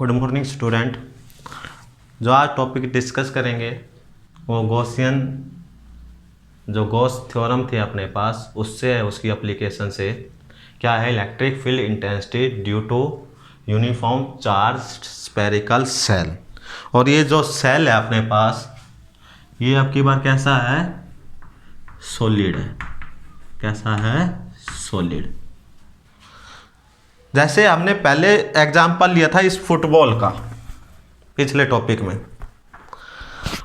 Good morning student. जो आज topic discuss करेंगे वो गॉसियन जो गॉस थ्योरम थे अपने पास उससे है, उसकी एप्लीकेशन से। क्या है? Electric field intensity due to uniform charge spherical shell. और ये जो सेल है अपने पास ये आपकी बार कैसा है? सॉलिड है। कैसा है? सॉलिड। जैसे हमने पहले एग्जाम्पल लिया था इस फुटबॉल का पिछले टॉपिक में।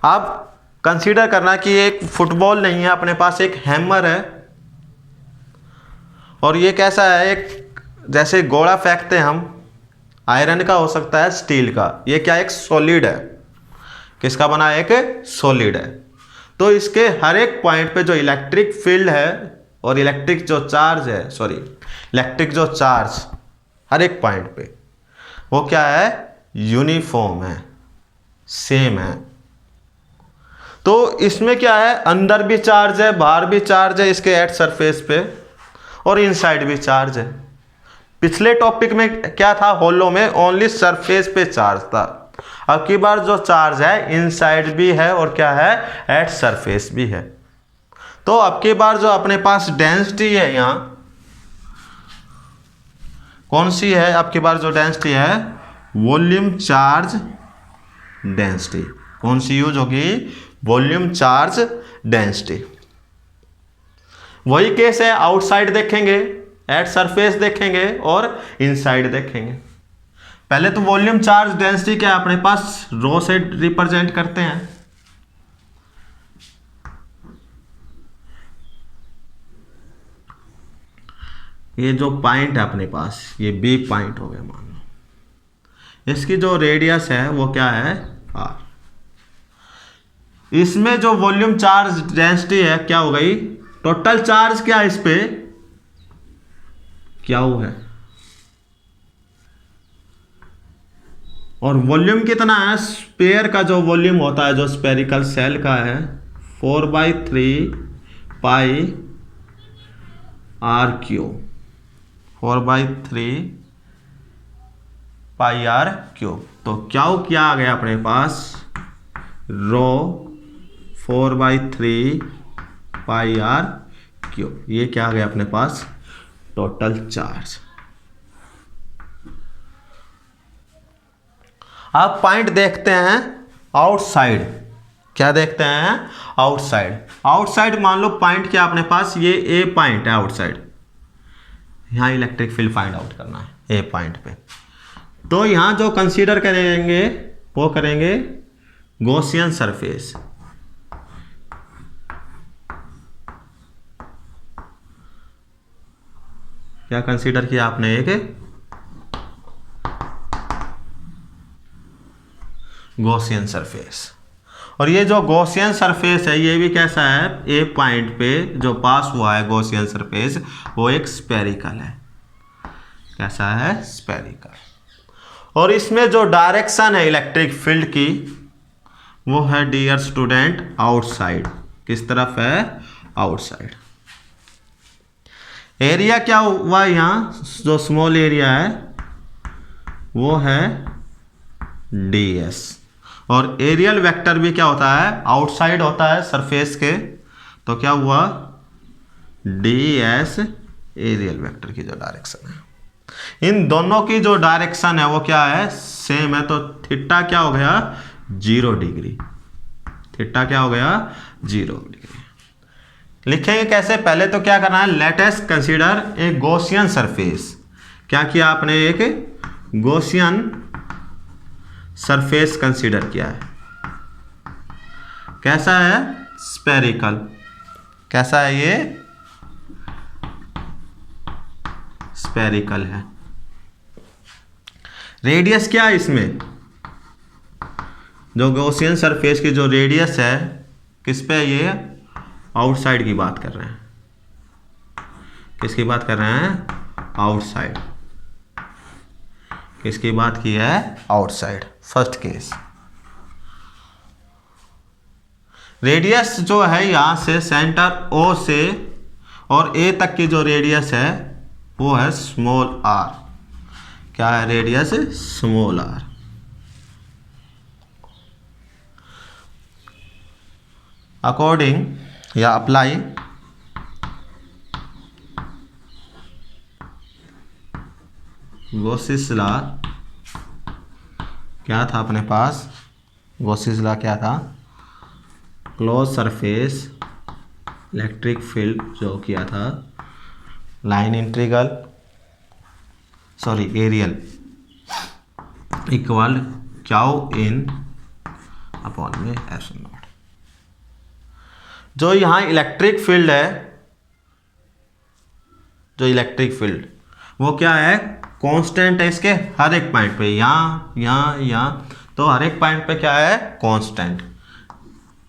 अब कंसीडर करना कि एक फुटबॉल नहीं है, अपने पास एक हैमर है और ये कैसा है? एक जैसे गोला फेंकते हम, आयरन का हो सकता है, स्टील का। ये क्या? एक सॉलिड है। किसका बना है? एक सॉलिड है। तो इसके हर एक पॉइंट पे जो इलेक्ट्रिक फील्ड है और इलेक्ट्रिक जो चार्ज हर एक पॉइंट पे वो क्या है? यूनिफॉर्म है, सेम है। तो इसमें क्या है? अंदर भी चार्ज है, बाहर भी चार्ज है इसके एट सरफेस पे, और इनसाइड भी चार्ज है। पिछले टॉपिक में क्या था? होलो में ओनली सरफेस पे चार्ज था। अब की बार जो चार्ज है इनसाइड भी है और क्या है? एट सरफेस भी है। तो अब की बार जो अपने पास डेंसिटी है यहाँ कौन सी है? आपकी बार जो डेंसिटी है वॉल्यूम चार्ज डेंसिटी। कौन सी यूज होगी? Volume charge density. वही केस है, आउटसाइड देखेंगे, एट सरफेस देखेंगे और इनसाइड देखेंगे। पहले तो वॉल्यूम चार्ज डेंसिटी क्या है अपने पास? रो से रिप्रेजेंट करते हैं। ये जो पॉइंट है अपने पास ये बी पॉइंट हो गया मान लो। इसकी जो रेडियस है वो क्या है? आर। इसमें जो वॉल्यूम चार्ज डेंसिटी है क्या हो गई? टोटल चार्ज क्या है इस पे? क्या वो है? और वॉल्यूम कितना है? स्पेयर का जो वॉल्यूम होता है जो स्पेरिकल सेल का है 4/3 pi r cube. 4/3 pi r cube. तो क्या आ गया अपने पास? रो 4/3 पाई आर क्यूब। ये क्या आ गया अपने पास? Total charge. अब पॉइंट देखते हैं आउटसाइड। क्या देखते हैं? आउटसाइड। आउटसाइड मान लो पॉइंट क्या अपने पास? ये ए पॉइंट है आउटसाइड। यहाँ इलेक्ट्रिक फील्ड फाइंड आउट करना है ए पॉइंट पे। तो यहाँ जो कंसीडर करेंगे वो करेंगे गॉसियन सरफेस। क्या कंसीडर किया आपने? एक गॉसियन सरफेस। और ये जो गॉसियन सरफेस है ये भी कैसा है? ए पॉइंट पे जो पास हुआ है गॉसियन सरफेस वो एक स्फेरिकल है। कैसा है? स्फेरिकल। और इसमें जो डायरेक्शन है इलेक्ट्रिक फील्ड की वो है डियर स्टूडेंट आउटसाइड। किस तरफ है? आउटसाइड। एरिया क्या हुआ यहाँ? जो स्मॉल एरिया है वो है ds। और एरियल वेक्टर भी क्या होता है? आउटसाइड होता है सरफेस के। तो क्या हुआ? ds एरियल वेक्टर की जो डायरेक्शन है। इन दोनों की जो डायरेक्शन है वो क्या है? सेम है। तो थीटा क्या हो गया? 0 डिग्री। थीटा क्या हो गया? 0 डिग्री। लिखेंगे कैसे? पहले तो क्या करना है? Let us consider a Gaussian surface. क्या किया आपने? एक गॉसियन सरफेस कंसीडर किया है। कैसा है? स्फेरिकल। कैसा है ये? स्फेरिकल है। रेडियस क्या है इसमें? जो गॉसियन सरफेस की जो रेडियस है किस पे? ये आउटसाइड की बात कर रहे हैं। किसकी बात कर रहे हैं? आउटसाइड। किसकी बात की है? आउटसाइड। First case. रेडियस जो है यहां से सेंटर ओ से और ए तक की जो रेडियस है वो है स्मॉल आर। क्या है रेडियस? Small R. अकॉर्डिंग या अप्लाई गॉसिस लॉ, क्या था अपने पास, गॉसिस लॉ क्या था, क्लोज सरफेस इलेक्ट्रिक फील्ड जो किया था, line integral sorry areal equal q in upon में एप्सिलॉन नॉट। जो यहाँ इलेक्ट्रिक फील्ड है, जो इलेक्ट्रिक फील्ड वो क्या है, कांस्टेंट है इसके हर एक पॉइंट पे, यहाँ यहाँ यहाँ, तो हर एक पॉइंट पे क्या है कांस्टेंट,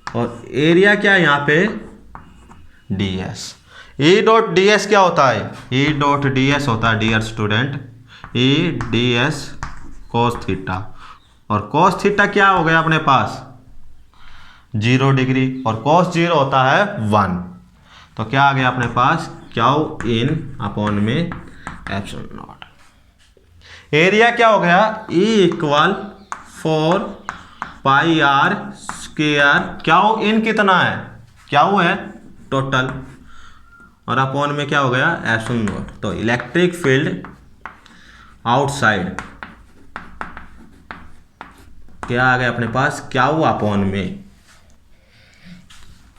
और एरिया क्या है यहाँ पे ds। E dot D S क्या होता है, E डॉट डी एस होता है dear student, E ds cos theta, और cos थीटा क्या हो गया अपने पास 0 डिग्री, और cos 0 होता है 1, तो क्या आ गया अपने पास क्याउ इन अपॉन में एप्सिलॉन नॉट। एरिया क्या हो गया E equal 4 pi r square, q in कितना है, क्याउ है टोटल, और अपॉन में क्या हो गया एप्सिलॉन नॉट। तो इलेक्ट्रिक फील्ड आउटसाइड क्या आ गया अपने पास क्याउ अपॉन में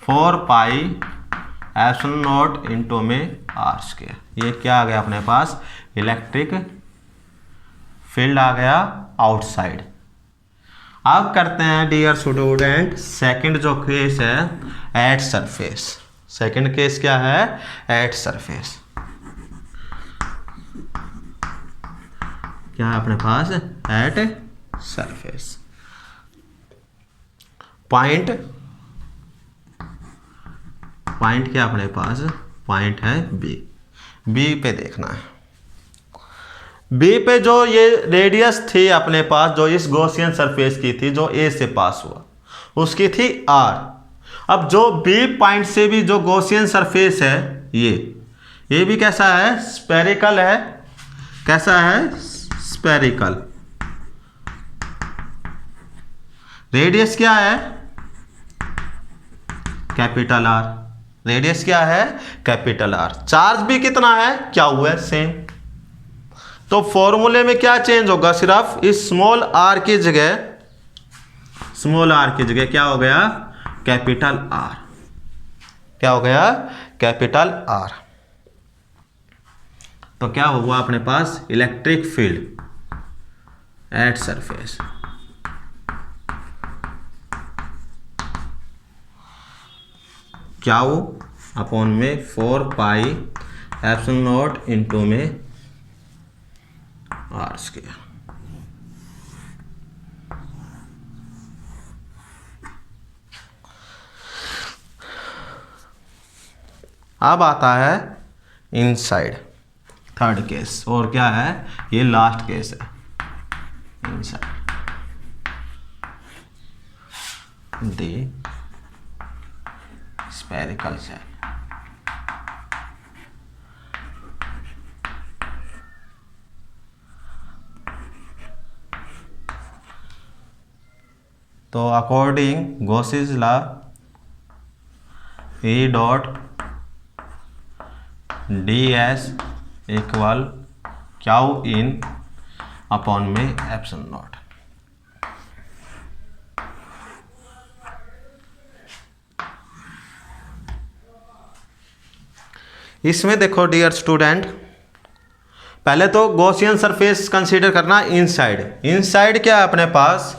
4 पाई एप्सिलॉन नॉट इंटू में आर स्क्वायर, ये क्या आ गया अपने पास इलेक्ट्रिक फील्ड आ गया आउटसाइड। अब करते हैं डियर स्टूडेंट सेकंड जो केस है एट सरफेस। सेकंड केस क्या है एट सरफेस, क्या है अपने पास एट सरफेस। पॉइंट क्या अपने पास पॉइंट है बी पे देखना है। बी पे जो ये रेडियस थी अपने पास जो इस गॉसियन सरफेस की थी जो ए से पास हुआ उसकी थी आर। अब जो बी पॉइंट से भी जो गॉसियन सरफेस है ये भी कैसा है स्फेरिकल है, कैसा है स्फेरिकल। रेडियस क्या है कैपिटल आर, रेडियस क्या है कैपिटल आर। चार्ज भी कितना है क्या हुआ सेम। तो फॉर्मूले में क्या चेंज होगा सिर्फ इस स्मॉल आर की जगह क्या हो गया कैपिटल आर, क्या हो गया कैपिटल आर। तो क्या हुआ अपने पास electric field at surface q upon में 4 पाई एप्सिलॉन नॉट इंटू में आर स्क्वायर। अब आता है इनसाइड थर्ड केस, और क्या है ये लास्ट केस है इनसाइड द स्फेरिकल शेल। तो according Gauss's law E dot D s equal q in upon में एप्सिलॉन नॉट। इसमें देखो डियर स्टूडेंट पहले तो गॉसियन सरफेस कंसीडर करना इनसाइड। इनसाइड क्या है अपने पास,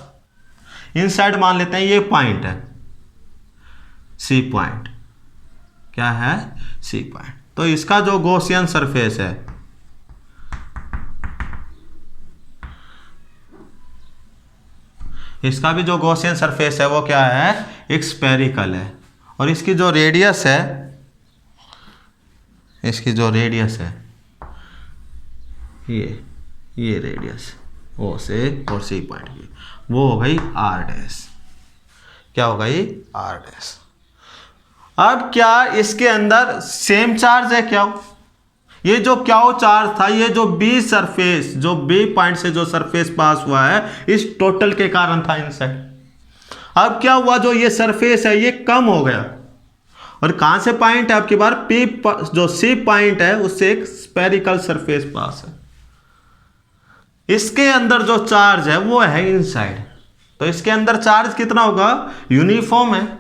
इनसाइड मान लेते हैं ये पॉइंट है सी पॉइंट, क्या है सी पॉइंट। तो इसका जो गॉसियन सरफेस है इसका भी जो गॉसियन सरफेस है वो क्या है एक स्फेरिकल है, और इसकी जो रेडियस है ये रेडियस ओ से और सी पॉइंट की वो हो गई आर डैश, क्या हो गई आर डैश। अब क्या इसके अंदर सेम चार्ज है क्या, ये जो क्याउ चार्ज था ये जो बी सरफेस जो बी पॉइंट से जो सरफेस पास हुआ है इस टोटल के कारण था इनसाइड। अब क्या हुआ जो ये सरफेस है ये कम हो गया, और कहाँ से पॉइंट है आपकी बार पी, जो सी पॉइंट है उससे एक स्फेरिकल सरफेस पास है, इसके अंदर जो चार्ज है वो है इनसाइड। तो इसके अंदर चार्ज कितना होगा, यूनिफॉर्म है,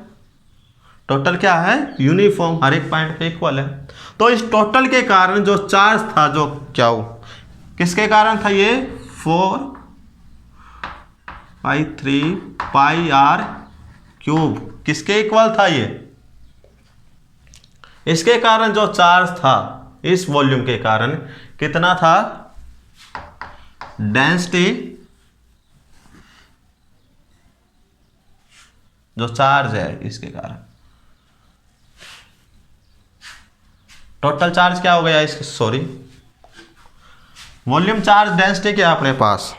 टोटल क्या है, यूनिफॉर्म, हर एक पॉइंट पे इक्वल है। तो इस टोटल के कारण जो चार्ज था, जो क्या किसके कारण था, ये 4/3 पाई आर क्यूब, किसके इक्वल था ये, इसके कारण जो चार्ज था इस वॉल्यूम के कारण कितना था, डेंसिटी, जो चार्ज है इसके कारण टोटल चार्ज क्या हो गया इसके, सॉरी वॉल्यूम चार्ज डेंसिटी क्या है अपने पास,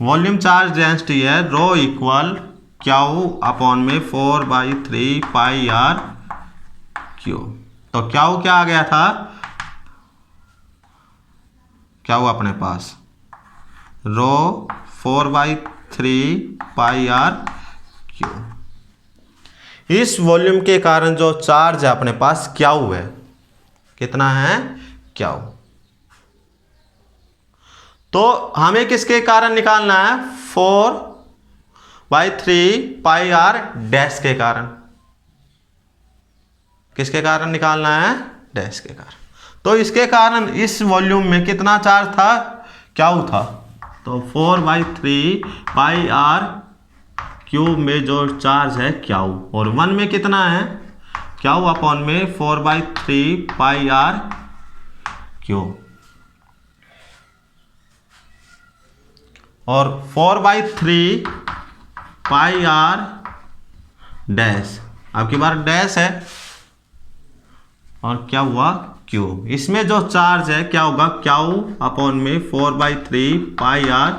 वॉल्यूम चार्ज डेंसिटी है रो इक्वल क्यू अपॉन में 4/3 पाई आर क्यू। तो क्यू क्या आ गया था, क्या हुआ अपने पास रो 4/3 पाई आर क्यू। इस वॉल्यूम के कारण जो चार्ज है अपने पास क्या हुआ है, कितना है क्या हो। तो हमें किसके कारण निकालना है, 4/3 पाई आर डैश के कारण, किसके कारण निकालना है, डैश के कारण। तो इसके कारण इस वॉल्यूम में कितना चार्ज था, क्या था, तो 4/3 पाई आर क्यूब में जो चार्ज है क्या, और 1 में कितना है, क्या अपॉन में 4/3 पाई आर क्यूब, और 4/3 पाई आर डैश, आपकी बार डैश है, और क्या हुआ क्यूब। इसमें जो चार्ज है क्या होगा, क्यू अपॉन में 4/3 पाई आर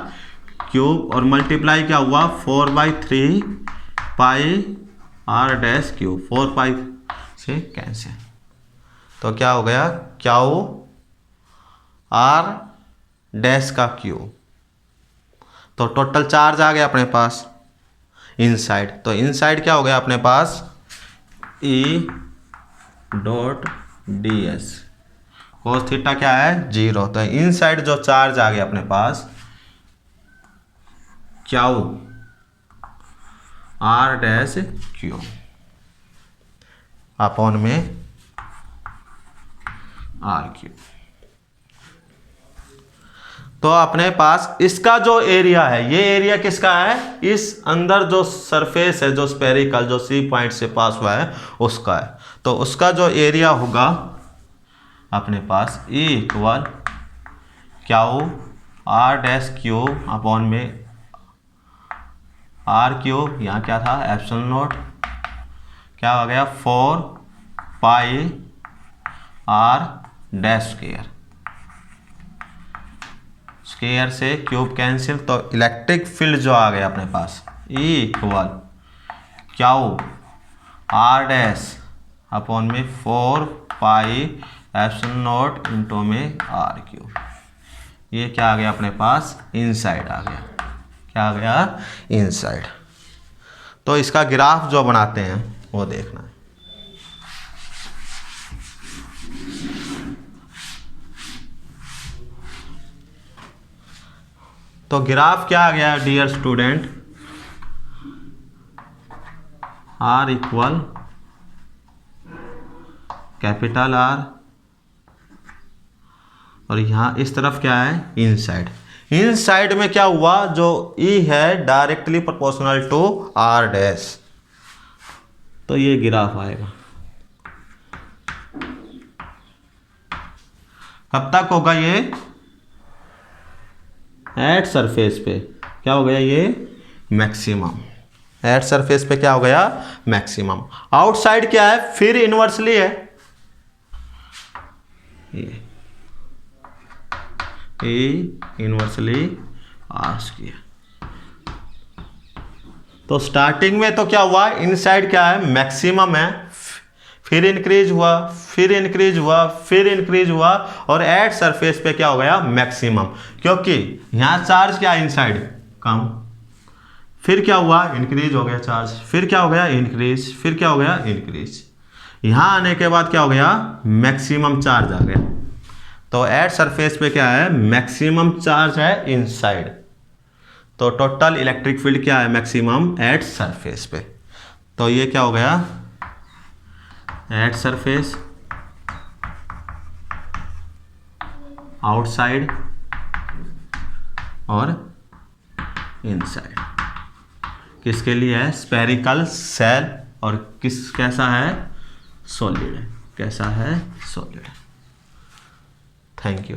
क्यूब, और मल्टीप्लाई क्या हुआ 4/3 पाई आर डैश क्यूब, 4 पाई से कैंसिल, तो क्या हो गया क्यू आर डैश का क्यूब। तो टोटल चार्ज आ गया अपने पास इनसाइड, तो इनसाइड क्या हो गया अपने पास E dot D S, cos theta क्या है 0। तो इनसाइड जो चार्ज आ गया अपने पास q r dash q upon में आर क्यू। तो अपने पास इसका जो एरिया है, ये एरिया किसका है, इस अंदर जो सरफेस है, जो स्फेरिकल, जो सी पॉइंट से पास हुआ है उसका है। तो उसका जो एरिया होगा अपने पास E equal Q r dash cube upon में आर क्यूब, यहाँ क्या था एप्सिलॉन नॉट, क्या हो गया 4 pi are dash square, square से क्यूब कैंसिल, तो इलेक्ट्रिक फील्ड जो आ गया अपने पास E equal Q r dash upon में 4 पाई एप्सिलॉन नॉट इंटू में आर क्यूब। ये क्या आ गया अपने पास इनसाइड आ गया, क्या आ गया इनसाइड। तो इसका ग्राफ जो बनाते हैं वो देखना है। तो ग्राफ क्या आ गया dear student, R equal capital R, और यहां इस तरफ क्या है इनसाइड। इनसाइड में क्या हुआ, जो E है directly proportional to R dash, तो ये ग्राफ आएगा। कब तक होगा ये, एट सरफेस पे क्या हो गया ये मैक्सिमम, एट सरफेस पे क्या हो गया मैक्सिमम। आउटसाइड क्या है, फिर इनवर्सली है, ये इनवर्सली आर स्क्वायर। तो स्टार्टिंग में तो क्या हुआ, इनसाइड क्या है मैक्सिमम है, फिर इंक्रीज हुआ, फिर इंक्रीज हुआ, फिर इंक्रीज हुआ, और एट सरफेस पे क्या हो गया मैक्सिमम, क्योंकि यहां चार्ज क्या इनसाइड कम, फिर क्या हुआ इंक्रीज हो गया चार्ज, फिर क्या हो गया इंक्रीज, फिर क्या हो गया इंक्रीज। यहां आने के बाद क्या हो गया, मैक्सिमम चार्ज आ गया। तो एट सरफेस पे क्या है, मैक्सिमम चार्ज है इनसाइड। तो टोटल इलेक्ट्रिक फील्ड क्या है, मैक्सिमम एट सरफेस पे। तो ये क्या हो गया, एट सरफेस, आउटसाइड और इनसाइड। किसके लिए है, स्फेरिकल सेल, और किस कैसा है, सॉलिड है। कैसा है, सॉलिड। Thank you.